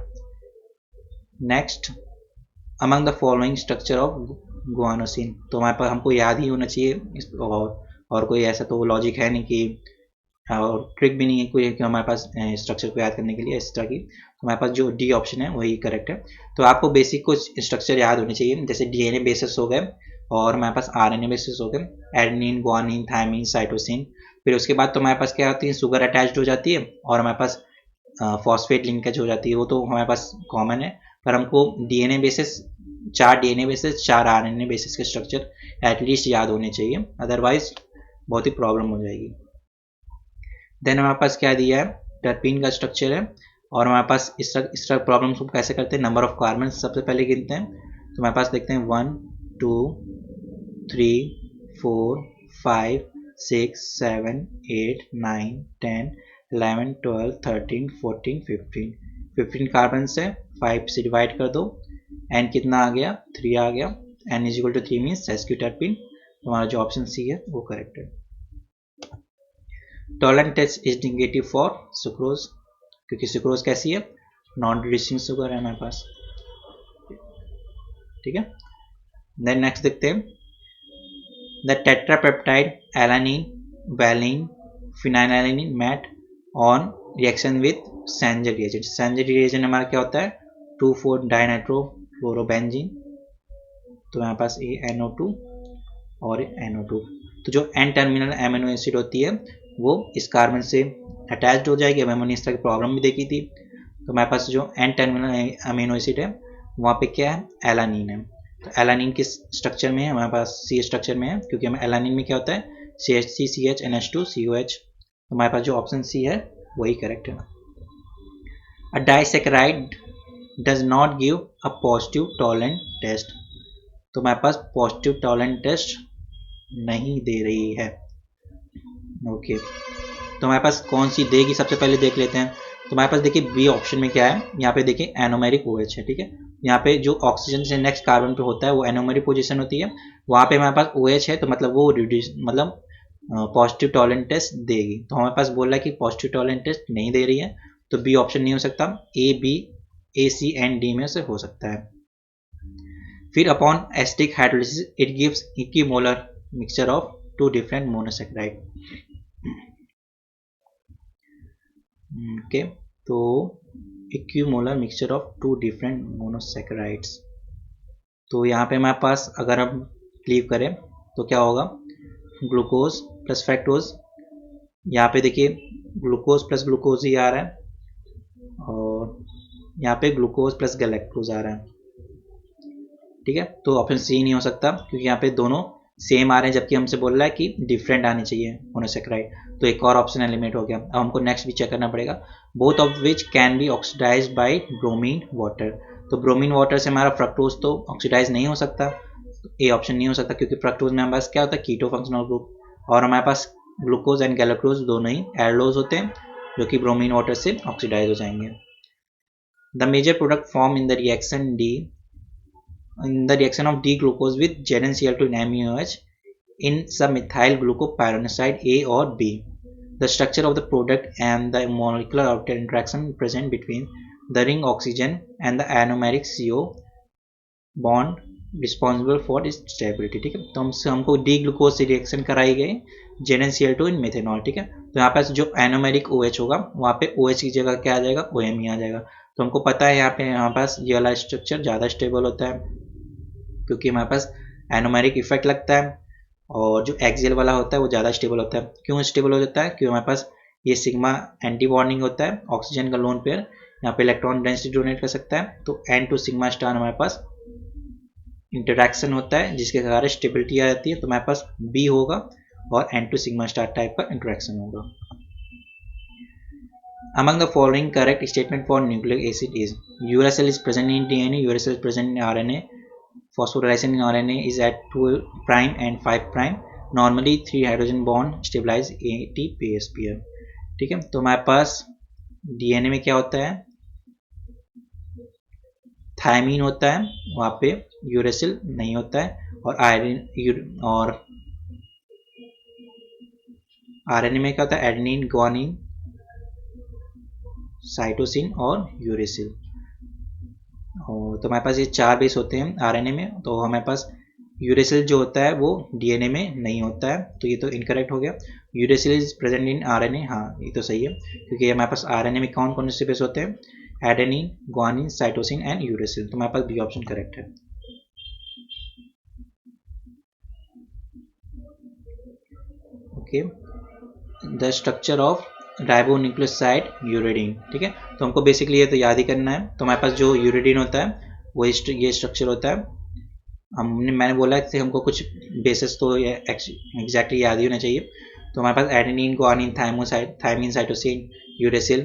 Next, among the following structure of guanosine. तो हमारे पास हमको याद ही होना चाहिए, और कोई ऐसा तो लॉजिक है नहीं कि, और ट्रिक भी नहीं है कोई कि हमारे पास स्ट्रक्चर को याद करने के लिए इस तरह की। तो हमारे पास जो डी ऑप्शन है वही करेक्ट है। तो आपको बेसिक कुछ स्ट्रक्चर याद होने चाहिए, जैसे DNA बेसिस हो गए, और हमारे पास RNA बेसिस हो गए, एडेनिन, गुआनिन, थायमिन, साइटोसिन। फिर उसके बाद तो हमारे पास क्या होती है, शुगर अटैच्ड हो जाती है, और हमारे पास फॉस्फेट लिंकेज हो जाती है, वो तो हमारे पास कॉमन है। पर हमको DNA basis, 4 DNA basis, 4 RNA basis के स्ट्रक्चर एटलीस्ट याद होने चाहिए, अदरवाइज बहुत ही प्रॉब्लम हो जाएगी। देन हमारे पास क्या दिया है, टर्पीन का स्ट्रक्चर है, और हमारे पास इस तरह प्रॉब्लम्स को कैसे करते हैं, नंबर ऑफ कार्बन सबसे पहले गिनते हैं। तो हमारे पास देखते हैं 1 2 3 4 5 6 7 8 9 10 11 12 13 14 15 कार्बन से 5 से डिवाइड कर दो, एन कितना आ गया, 3 आ गया, N is equal to 3 means sesquiterpene. हमारा जो ऑप्शन सी है वो करेक्ट है। Tollens test is negative for sucrose, क्योंकि सुक्रोज कैसी है, नॉन रिड्यूसिंग शुगर है हमारे पास। ठीक है, देन नेक्स्ट देखते हैं, the tetrapeptide alanine, valine, phenylalanine met on reaction with Sanger reagent. Sanger reagent हमारा क्या होता है, 2,4 डाइनाइट्रोफ्लोरोबेंजीन। तो हमारे पास ये NO2 और NO2। तो जो एन टर्मिनल एमिनो एसिड होती है वो इस कार्बन से अटैच्ड हो जाएगी। अब हमने इस तरह की प्रॉब्लम भी देखी थी। तो हमारे पास जो एन टर्मिनल अमीनो एसिड है वहाँ पे क्या है, एलानिन है। तो एलानिन किस स्ट्रक्चर में है, हमारे पास C स्ट्रक्चर में है, क्योंकि हमें एलानिन में क्या होता है, CH3 CH NH2 COH। तो हमारे पास जो ऑप्शन C है वही करेक्ट है। A disaccharide does not give a positive Tollens test. तो हमारे पास पॉजिटिव टॉलरेंट टेस्ट नहीं दे रही है। ओके, तो हमारे पास कौन सी देगी, सबसे पहले देख लेते हैं। तो हमारे पास देखिए बी ऑप्शन में क्या है, यहाँ पे देखिए एनोमेरिक OH है। ठीक है, यहाँ पे जो ऑक्सीजन से नेक्स्ट कार्बन पे होता है वो एनोमेरिक पोजीशन होती है, वहाँ पे हमारे पास OH है, तो मतलब वो रिड्यूस, मतलब पॉजिटिव टॉलरेंट टेस्ट देगी। तो हमारे पास बोल रहा है कि पॉजिटिव टॉलरेंट टेस्ट नहीं दे रही है, तो बी ऑप्शन नहीं हो सकता, A B A C and D में से हो सकता है। फिर upon acidic hydrolysis it gives equimolar mixture of 2 different monosaccharide. Okay, तो equimolar mixture of 2 different monosaccharides. तो यहाँ पे हमारे पास अगर हम लीव करें तो क्या होगा, ग्लूकोज प्लस फ्रैक्टोज, यहाँ पे देखिए ग्लूकोज प्लस ग्लूकोज ही आ रहा है और यहाँ पे ग्लूकोज प्लस गैलेक्टोज आ रहा है। ठीक है, तो ऑप्शन सी नहीं हो सकता क्योंकि यहाँ पे दोनों सेम आ रहे हैं, जबकि हमसे बोल रहा है कि डिफरेंट आने चाहिए मोनोसैकेराइड। तो एक और ऑप्शन एलिमिनेट हो गया। अब हमको नेक्स्ट भी चेक करना पड़ेगा। Both of which can be oxidise by bromine water. तो ब्रोमीन वाटर से हमारा फ्रक्टोज तो ऑक्सीडाइज नहीं हो सकता, ए ऑप्शन नहीं हो सकता क्योंकि फ्रक्टोज में हमारे पास क्या होता है, कीटो फंक्शनल ग्रुप, और हमारे पास ग्लूकोज एंड गैलेक्टोज दोनों ही एल्डोज होते हैं जो कि ब्रोमीन वाटर से ऑक्सीडाइज हो जाएंगे। The major product form in the reaction of D-glucose with ZnCl2 in MeOH in some methyl glucopyronoside A or B. The structure of the product and the molecular outer interaction present between the ring oxygen and the anomeric CO bond responsible for its stability। ठीक है, तो हमको D glucose से reaction कराई गई ZnCl2 इन methanol. ठीक है, तो यहाँ पास जो एनोमेरिक OH होगा वहाँ पे OH की जगह क्या आ जाएगा, OM ही आ जाएगा। तो हमको पता है यहाँ पास ये वाला स्ट्रक्चर ज़्यादा स्टेबल होता है क्योंकि हमारे पास एनोमेरिक इफेक्ट लगता है, और जो एक्सियल वाला होता है वो ज़्यादा स्टेबल होता है। क्यों स्टेबल हो जाता है, क्योंकि हमारे पास ये सिग्मा एंटी बॉन्डिंग होता है, ऑक्सीजन का लोन पेयर यहाँ पे इलेक्ट्रॉन डेंसिटी डोनेट कर सकता है, तो N2 सिग्मा स्टार हमारे पास इंटरेक्शन होता है जिसके कारण स्टेबिलिटी आ जाती है। तो हमारे पास B होगा और N2 सिग्मा स्टार टाइप का इंटरेक्शन होगा। Among the following correct statement for nucleic acid is uracil is present in DNA, uracil is present in RNA, phosphorylation in RNA is at 2' and 5'. Normally 3 hydrogen bond stabilize ATPase pair। ठीक है, तो हमारे पास DNA में क्या होता है, thymine होता है, वहाँ पे यूरेसिल नहीं होता है, और RNA में क्या होता है, एडेनिन, ग्वानिन, साइटोसिन और यूरेसिल। तो हमारे पास ये 4 बेस होते हैं RNA में, तो हमारे पास यूरेसिल जो होता है वो DNA में नहीं होता है, तो ये तो इनकरेक्ट हो गया। Uracil is present in RNA, हाँ ये तो सही है क्योंकि हमारे पास RNA में कौन कौन से बेस होते हैं, adenine, guanine, cytosine and uracil. तो हमारे पास बी ऑप्शन करेक्ट है। Okay, the structure of ribonucleoside uridine. ठीक है, तो हमको बेसिकली ये तो याद ही करना है। तो हमारे पास जो यूरेडिन होता है वो ये स्ट्रक्चर होता है। मैंने बोला कि हमको कुछ बेसिस तो एग्जैक्टली याद ही होना चाहिए। तो हमारे पास adenine, guanine, thymine, cytosine, uracil,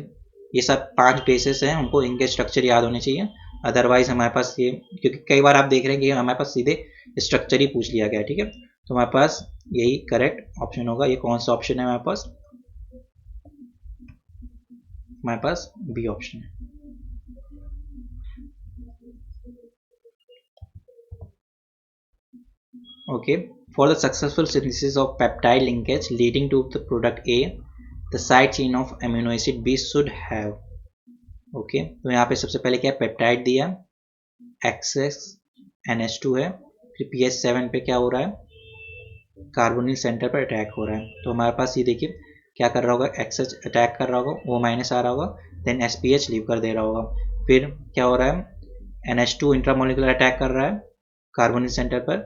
ये सब 5 बेसिस हैं, हमको इनके स्ट्रक्चर याद होने चाहिए। अदरवाइज हमारे पास ये, क्योंकि कई बार आप देख रहे हैं कि हमारे पास सीधे स्ट्रक्चर ही पूछ लिया गया। ठीक है, तो हमारे पास यही करेक्ट ऑप्शन होगा। ये कौन सा ऑप्शन है हमारे पास, हमारे पास बी ऑप्शन है। Okay, for the successful synthesis of peptide linkage leading to the product A, the side chain of amino acid B should have। Okay, तो यहाँ पे सबसे पहले क्या पेप्टाइड दिया, XNH2 है, फिर pH7 पे क्या हो रहा है, कार्बोनिल सेंटर पर अटैक हो रहा है। तो हमारे पास ये देखिए क्या कर रहा होगा, XH अटैक कर रहा होगा, O- आ रहा होगा, देन SPH लीव कर दे रहा होगा, फिर क्या हो रहा है, NH2 इंट्रामोलिकुलर अटैक कर रहा है कार्बोनिल सेंटर पर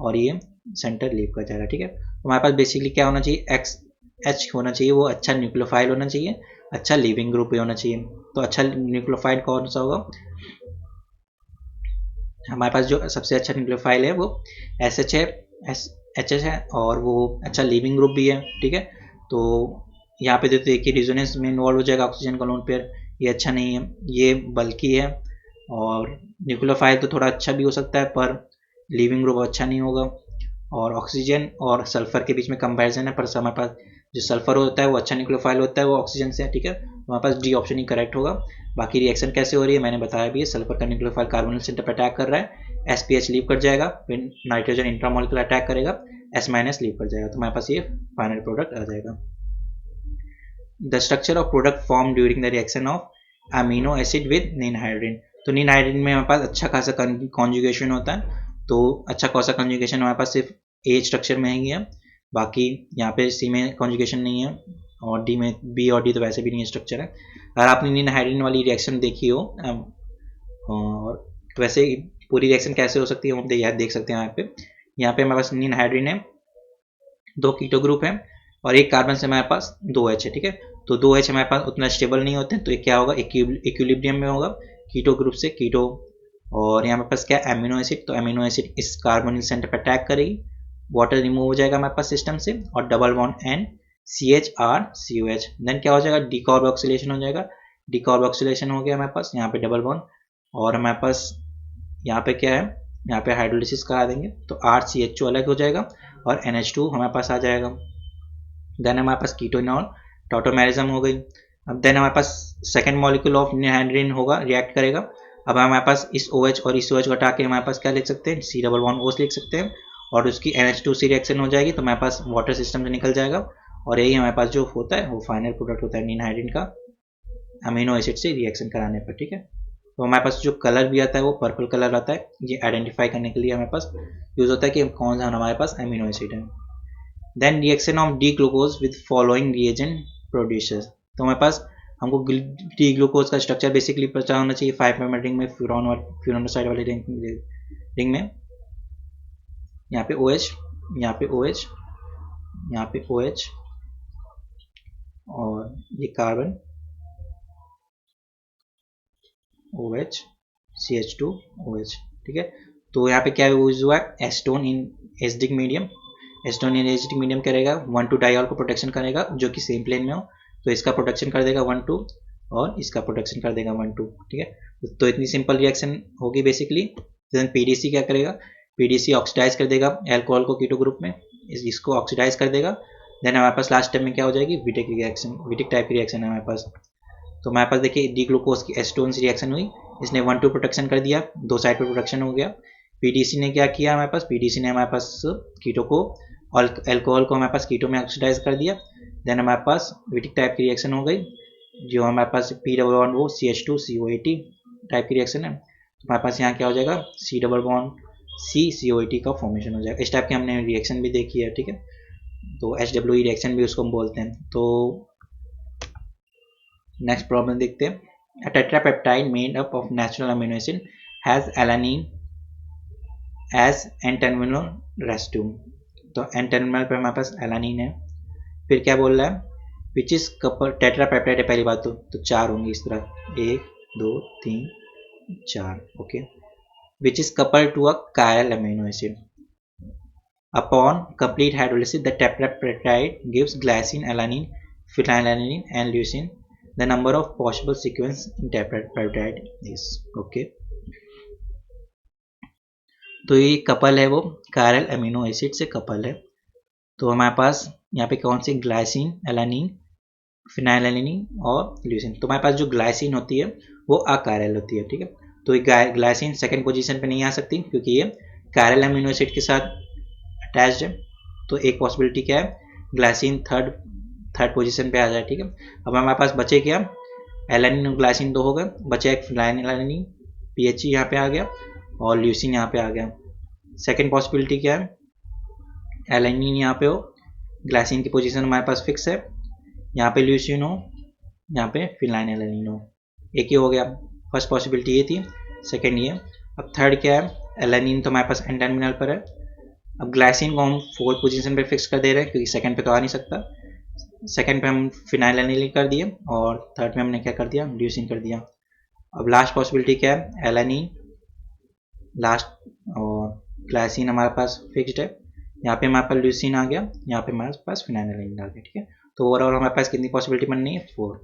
और ये सेंटर लीव कर जा रहा है। ठीक है, तो हमारे पास बेसिकली क्या होना चाहिए, XH होना चाहिए, वो अच्छा न्यूक्लियोफाइल होना चाहिए, अच्छा लीविंग ग्रुप भी होना चाहिए। तो अच्छा न्यूक्लियोफाइल कौन सा होगा, हमारे पास जो सबसे अच्छा न्यूक्लियोफाइल है वो SH है, HH है, और वो अच्छा लीविंग ग्रुप भी है। ठीक है, तो यहाँ पे देखिए रिजोनेंस में इन्वॉल्व हो जाएगा ऑक्सीजन का लोन पेयर, ये अच्छा नहीं है, ये बल्कि है, और न्यूक्लियोफाइल तो थोड़ा अच्छा भी हो सकता है पर लीविंग ग्रुप अच्छा नहीं होगा, और ऑक्सीजन और सल्फर के बीच में कंपैरिजन है, पर हमारे पास जो सल्फर होता है वो अच्छा न्यूक्लियोफाइल होता है वो ऑक्सीजन से। ठीक है, तो हमारे पास डी ऑप्शन ही करेक्ट होगा। बाकी रिएक्शन कैसे हो रही है मैंने बताया भी है, सल्फर का न्यूक्लियोफाइल कार्बोनिल सेंटर पर अटैक कर रहा है, SPH लीव कर जाएगा, फिर नाइट्रोजन इंट्रामोलिकुलर अटैक करेगा, S- लीव कर जाएगा, तो हमारे पास ये फाइनल प्रोडक्ट आ जाएगा। The structure of product form during the reaction of amino acid with ninhydrin. तो निनहाइड्रिन में हमारे पास अच्छा खासा कॉन्जुगेशन होता है, तो अच्छा खासा कॉन्जुगेशन हमारे पास सिर्फ ए स्ट्रक्चर में ही है, बाकी यहाँ पे सी में कॉन्जुगेशन नहीं है। और डी में बी और डी तो वैसे भी नहीं स्ट्रक्चर है। अगर आपने निन हाइड्रीन वाली रिएक्शन देखी हो और तो वैसे पूरी रिएक्शन कैसे हो सकती है हम देख सकते हैं यहाँ पे हमारे पास निन हाइड्रीन है, 2 कीटो ग्रुप है और एक कार्बन से हमारे पास 2 H है। ठीक है, तो 2 H हमारे पास उतना स्टेबल नहीं होते, तो ये क्या होगा, इक्विलिब्रियम में होगा कीटो ग्रुप से कीटो। और यहाँ पे पास क्या एमिनो एसिड, तो एमिनो एसिड इस कार्बोनिल सेंटर पर अटैक करेगी, वाटर रिमूव हो जाएगा हमारे पास सिस्टम से और double bond N CHR COH। देन क्या हो जाएगा, डिकार्बोक्सिलेशन हो जाएगा, डिकार्बोक्सिलेशन हो गया हमारे पास, यहाँ पे डबल बॉन्ड और हमारे पास यहाँ पे क्या है, यहाँ पे हाइड्रोलिसिस करा देंगे तो RCHO अलग हो जाएगा और NH2 हमारे पास आ जाएगा। देन हमारे पास कीटोनॉल टॉटोमेरिज्म हो गई। अब देन हमारे पास सेकेंड मॉलिक्यूल ऑफ हाइड्रोजन होगा, रिएक्ट करेगा। अब हमारे पास इस OH और इस OH घटा के हमारे पास क्या लिख सकते हैं, C डबल बॉन्ड OH लिख सकते हैं और उसकी NH2C रिएक्शन हो जाएगी तो हमारे पास वाटर सिस्टम से निकल जाएगा और यही हमारे पास जो होता है वो फाइनल प्रोडक्ट होता है निन हाइड्रीन का अमीनो एसिड से रिएक्शन कराने पर। ठीक है, तो हमारे पास जो कलर भी आता है वो पर्पल कलर आता है, ये आइडेंटिफाई करने के लिए हमारे पास यूज होता है कि कौन सा हमारे पास अमीनो एसिड है। Then reaction of D glucose with following reagent producers, तो हमारे पास हमको डी ग्लूकोज का स्ट्रक्चर बेसिकली पता होना चाहिए 5 मेंबर रिंग में, फ्यूरानोसाइड वाली रिंग में यहाँ पे OH, यहाँ पे OH, यहाँ पे OH और ये कार्बन OH CH2 OH। ठीक है, तो यहाँ पे क्या यूज हुआ है, Aston in acidic medium, Aston in acidic medium करेगा 1,2 डाइऑल को प्रोटेक्शन करेगा जो कि सेम प्लेन में हो, तो इसका प्रोटेक्शन कर देगा 1,2 और इसका प्रोटेक्शन कर देगा 1,2। ठीक है, तो इतनी सिंपल रिएक्शन होगी बेसिकली। देन PDC क्या करेगा, PDC ऑक्सीडाइज कर देगा एल्कोहल को कीटो ग्रुप में, इसको ऑक्सीडाइज कर देगा। देन हमारे पास लास्ट स्टेप में क्या हो जाएगी, विटिक रिएक्शन, विटिक टाइप की रिएक्शन है हमारे पास। तो हमारे पास देखिए डी ग्लूकोज की एस्टोन से रिएक्शन हुई, इसने 1,2 प्रोटेक्शन कर दिया, 2 साइड पर प्रोटेक्शन हो गया। PDC ने क्या किया हमारे पास, PDC ने हमारे पास कीटो को और एल्कोहल को हमारे पास कीटो में ऑक्सीडाइज कर दिया। देन हमारे पास विटिक टाइप की रिएक्शन हो गई, जो हमारे पास P डबल बॉन्ड वो CH2 COAT टाइप की रिएक्शन है, तो हमारे पास यहाँ क्या हो जाएगा, C double bond C COAT का फॉर्मेशन हो जाएगा। इस टाइप की हमने रिएक्शन भी देखी है। ठीक है, तो HWE रिएक्शन भी उसको हम बोलते हैं। तो नेक्स्ट प्रॉब्लम देखते हैं, a tetrapeptide made up of natural amino acid has alanine as N-terminal residue, तो N-terminal पे हमारे पास एलानिन है। फिर क्या बोल रहा है, विच इज कपल, टेट्रापेप्टाइड है पहली बात तो 4 होंगी इस तरह, 1 2 3 4। Okay, which is couple to a chiral amino acid, upon complete hydrolysis the tetrapeptide gives glycine, alanine, phenylalanine and leucine. The number of possible sequence in tetrapeptide is okay। तो ये couple है वो chiral amino acid से couple है, तो हमारे पास यहाँ पे कौन सी, ग्लाइसिन, एलानिन, फिनाइलैनिन और ल्यूसिन। तो हमारे पास जो ग्लाइसिन होती है वो अकायरल होती है। ठीक है, तो ये ग्लाइसिन सेकंड पोजीशन पे नहीं आ सकती क्योंकि ये कायरल अमीनो एसिड के साथ अटैच्ड है। तो एक पॉसिबिलिटी क्या है, ग्लाइसिन थर्ड पोजीशन पे आ जाए। ठीक है, अब हमारे पास बचे क्या, एलानिन और ग्लाइसिन 2 हो गए, बचे एक फिनाइलैनिन PHE यहाँ पे आ गया और ल्यूसिन यहाँ पे आ गया। सेकेंड पॉसिबिलिटी क्या है, एलानिन यहाँ पे हो, ग्लाइसिन की पोजीशन हमारे पास फिक्स है, यहाँ पे ल्यूसिन हो, यहाँ पे फिनाइलैनिन हो, एक ही हो गया। फर्स्ट पॉसिबिलिटी ये थी, सेकेंड ये। अब थर्ड क्या है, एलानिन तो हमारे पास एन टर्मिनल पर है, अब ग्लाइसिन को हम फोर्थ पोजीशन पे फिक्स कर दे रहे हैं क्योंकि सेकंड पे तो आ नहीं सकता। सेकंड पे हम फिनाइलैनिन कर दिए और थर्ड पे हमने क्या कर दिया, ल्यूसिन कर दिया। अब लास्ट पॉसिबिलिटी क्या है, एलानिन लास्ट और ग्लाइसिन हमारे पास फिक्स्ड है, यहाँ पे हमारे पास ल्यूसिन आ गया, यहाँ पे हमारे पास फिनाइलैनिन आ गया। ठीक है, तो ओवरऑल हमारे पास कितनी पॉसिबिलिटी बननी है, 4।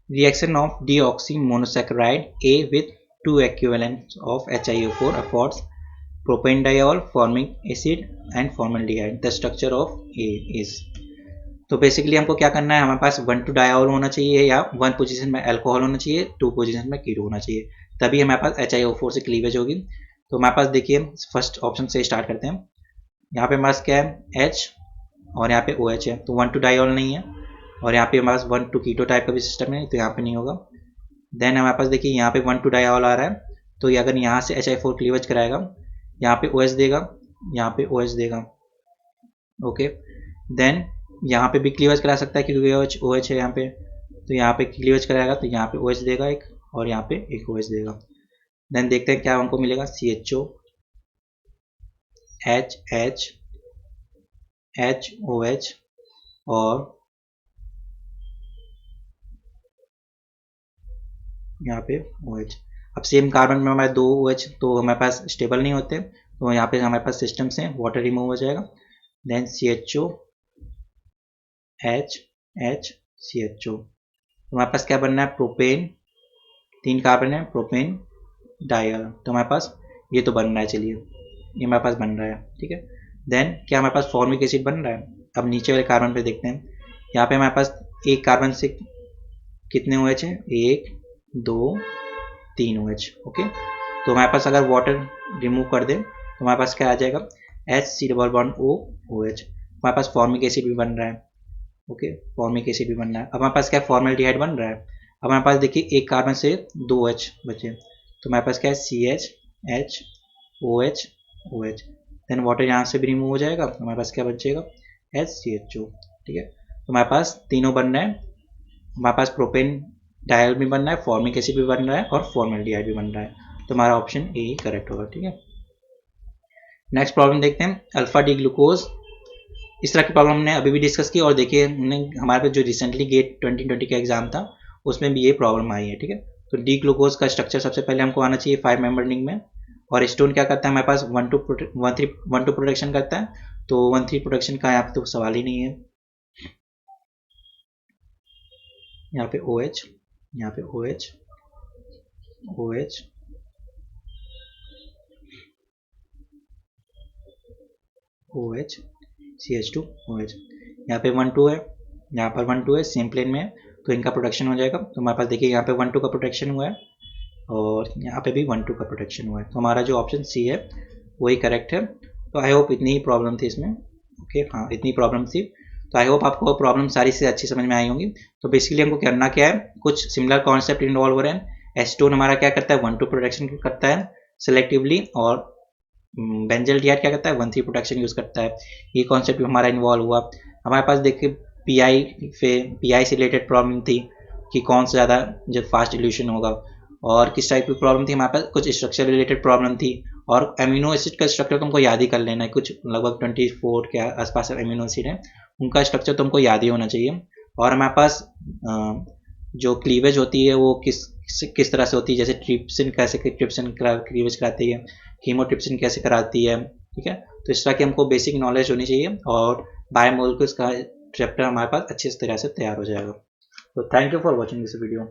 Reaction of deoxy monosaccharide A with 2 equivalents of HiO4 affords propanediol forming acid and formaldehyde. The structure of A is, तो बेसिकली हमको क्या करना है, हमारे पास 1,2 डायोल होना चाहिए या 1 पोजीशन में अल्कोहल होना चाहिए, 2 पोजीशन में कीटो होना चाहिए, तभी हमारे पास HiO4 से क्लीवेज होगी। तो हमारे पास देखिए फर्स्ट ऑप्शन से स्टार्ट करते हैं, यहाँ पे हमारे पास क्या है, H और यहाँ पे OH है, तो 1,2 डायोल नहीं है और यहाँ पे हमारे पास 1,2 कीटो टाइप का भी सिस्टम है, तो यहाँ पे नहीं होगा। देन हमारे पास देखिए यहाँ पे 1,2 डायोल आ रहा है, तो ये अगर यहाँ से HI4 क्लीवेज कराएगा, यहाँ पे OH देगा, यहाँ पे OH देगा। ओके, देन यहाँ पे भी क्लीवेज करा सकता है क्योंकि OH है यहाँ पे, तो यहाँ पे क्लीवेज कराएगा तो यहाँ पे OH देगा एक और यहाँ पे एक OH देगा। देन देखते हैं क्या हमको मिलेगा, CHO H OH और यहाँ पे OH। अब सेम कार्बन में हमारे 2 OH तो हमारे पास स्टेबल नहीं होते, तो यहाँ पे हमारे पास सिस्टम से वाटर रिमूव हो जाएगा। देन CHO H CHO, तो हमारे पास क्या बनना है, प्रोपेन, 3 कार्बन है, प्रोपेन डायल, तो हमारे पास ये तो बन रहा है, चलिए ये हमारे पास बन रहा है, ठीक है। देन क्या हमारे पास फॉर्मिक एसिड बन रहा है। अब नीचे वाले कार्बन पे देखते हैं, यहाँ पे हमारे पास एक कार्बन से कितने OH है, 1 2 3 OH, ओके। तो हमारे पास अगर वाटर रिमूव कर दें तो हमारे पास क्या आ जाएगा, HC≡O OH, हमारे पास फॉर्मिक एसिड भी बन रहा है, ओके, फॉर्मिक एसिड भी बन रहा है। अब हमारे पास क्या फॉर्मेल्डिहाइड बन रहा है। अब हमारे पास देखिए एक कार्बन से 2 OH बचे, तो हमारे पास क्या है, CH H OH OH, then water यहाँ से भी रिमूव हो जाएगा, तो हमारे पास क्या बचेगा, HCHO, ठीक है। तो हमारे पास तीनों बन रहे हैं, हमारे पास प्रोपेन डायल भी बन रहा है, फॉर्मिक एसिड भी बन रहा है और फॉर्मेल्डिहाइड भी बन रहा है, तो हमारा ऑप्शन ए ही करेक्ट होगा, ठीक है। नेक्स्ट प्रॉब्लम देखते हैं, अल्फा डी ग्लूकोज। इस तरह की प्रॉब्लम हमने अभी भी डिस्कस की और देखिए हमने हमारे पे जो रिसेंटली गेट 2020 का एग्जाम था उसमें भी ये प्रॉब्लम आई है, ठीक है। तो डी ग्लूकोज का स्ट्रक्चर सबसे पहले हमको आना चाहिए 5 मेंबर रिंग में, और स्टोन क्या करता है हमारे पास 1,2 प्रोटेक्शन करता है, तो 1,3 प्रोटेक्शन का यहाँ पे तो सवाल ही नहीं है। यहाँ पे OH, यहाँ पे OH OH OH CH2 OH, यहाँ पे 1,2 है, यहाँ पर 1,2 है, सेम प्लेन में है, तो इनका प्रोटेक्शन हो जाएगा। तो हमारे पास देखिए यहाँ पे 1,2 का प्रोटेक्शन हुआ है और यहाँ पे भी 1,2 का प्रोटेक्शन हुआ है, तो हमारा जो ऑप्शन सी है वही करेक्ट है। तो आई होप इतनी ही प्रॉब्लम थी इसमें, ओके, हाँ इतनी प्रॉब्लम थी। तो आई होप आपको प्रॉब्लम सारी से अच्छी समझ में आई होंगी। तो बेसिकली हमको करना क्या है, कुछ सिमिलर कॉन्सेप्ट इन्वॉल्व हो रहे हैं। एस्टोन हमारा क्या करता है, 1,2 प्रोटेक्शन करता है सेलेक्टिवली, और बेंजल्डिहाइड क्या करता है, 1,3 प्रोटेक्शन यूज करता है। ये कॉन्सेप्ट भी हमारा इन्वॉल्व हुआ। हमारे पास देखिए पीआई से रिलेटेड प्रॉब्लम थी कि कौन सा ज़्यादा जब फास्ट डिल्यूशन होगा, और किस टाइप की प्रॉब्लम थी, हमारे पास कुछ स्ट्रक्चर रिलेटेड प्रॉब्लम थी, और अमीनो एसिड का स्ट्रक्चर तुमको याद ही कर लेना है, कुछ लगभग 24 के आसपास अमीनो एसिड है, उनका स्ट्रक्चर तुमको याद ही होना चाहिए। और हमारे पास जो क्लीवेज होती है वो किस तरह से होती है, जैसे ट्रिप्सिन कैसे ट्रिप्सिन क्लीवेज कराती है, कीमोट्रिप्सिन कैसे कराती है, ठीक है। तो इस तरह की हमको बेसिक नॉलेज होनी चाहिए, और बायोमोलिक्यूल्स का चैप्टर हमारे पास अच्छी तरह से तैयार हो जाएगा। तो thank you for watching this video.